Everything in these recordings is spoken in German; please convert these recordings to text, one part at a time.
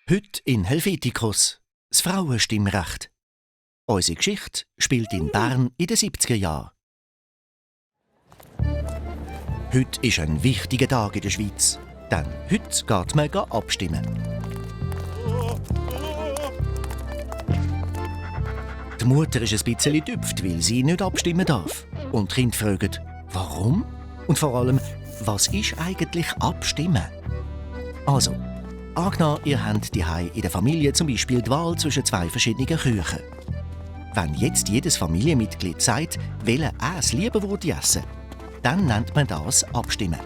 Heute in Helvetikus. Das Frauenstimmrecht. Unsere Geschichte spielt in Bern in den 70er Jahren. Heute ist ein wichtiger Tag in der Schweiz. Denn heute geht man abstimmen. Die Mutter ist ein bisschen getüpft, weil sie nicht abstimmen darf. Und die Kinder fragen, warum? Und vor allem, was ist eigentlich Abstimmen? Also, angenommen, ihr habt daheim in der Familie zum Beispiel die Wahl zwischen zwei verschiedenen Küchen. Wenn jetzt jedes Familienmitglied sagt, welchen es lieber würde essen, dann nennt man das Abstimmen.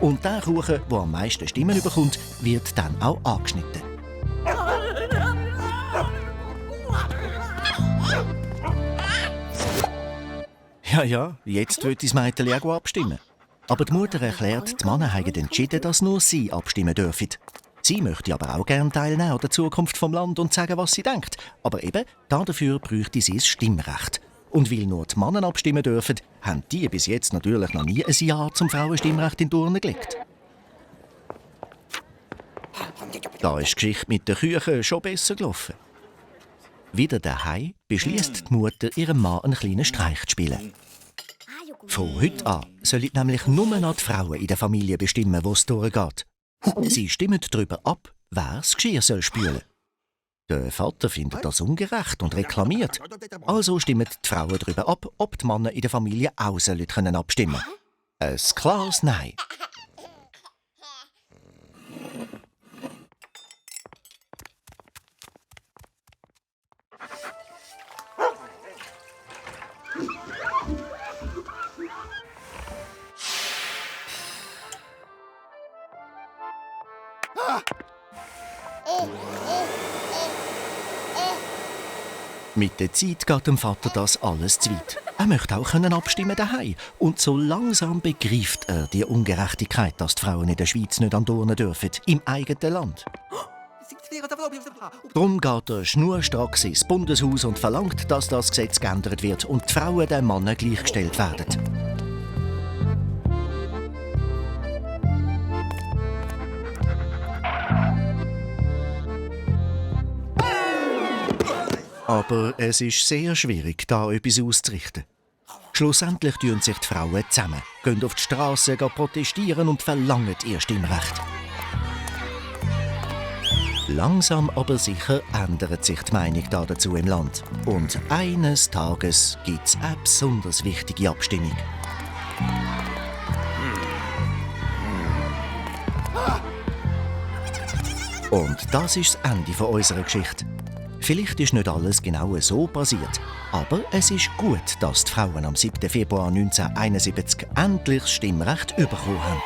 Und der Kuchen, der am meisten Stimmen bekommt, wird dann auch angeschnitten. Ja, jetzt will das Mädchen auch abstimmen. Aber die Mutter erklärt, die Männer haben entschieden, dass nur sie abstimmen dürfen. Sie möchte aber auch gerne teilnehmen an der Zukunft vom Land und sagen, was sie denkt. Aber eben, dafür bräuchte sie das Stimmrecht. Und weil nur die Männer abstimmen dürfen, haben die bis jetzt natürlich noch nie ein Ja zum Frauenstimmrecht in die Urne gelegt. Da ist die Geschichte mit der Küche schon besser gelaufen. Wieder daheim beschließt die Mutter, ihrem Mann einen kleinen Streich zu spielen. Von heute an sollen nämlich nur noch die Frauen in der Familie bestimmen, wo es durchgeht. Sie stimmen darüber ab, wer das Geschirr spülen soll. Der Vater findet das ungerecht und reklamiert. Also stimmen die Frauen darüber ab, ob die Männer in der Familie auch abstimmen können. Ein klares Nein. Mit der Zeit geht dem Vater das alles zu weit. Er möchte auch abstimmen daheim. Und so langsam begreift er die Ungerechtigkeit, dass die Frauen in der Schweiz nicht an die Urne dürfen, im eigenen Land. Darum geht er schnurstracks ins Bundeshaus und verlangt, dass das Gesetz geändert wird und die Frauen den Männern gleichgestellt werden. Aber es ist sehr schwierig, da etwas auszurichten. Schlussendlich tun sich die Frauen zusammen, gehen auf die Straße, protestieren und verlangen ihr Stimmrecht. Langsam aber sicher ändert sich die Meinung dazu im Land. Und eines Tages gibt es eine besonders wichtige Abstimmung. Und das ist das Ende unserer Geschichte. Vielleicht ist nicht alles genau so passiert, aber es ist gut, dass die Frauen am 7. Februar 1971 endlich das Stimmrecht bekommen haben.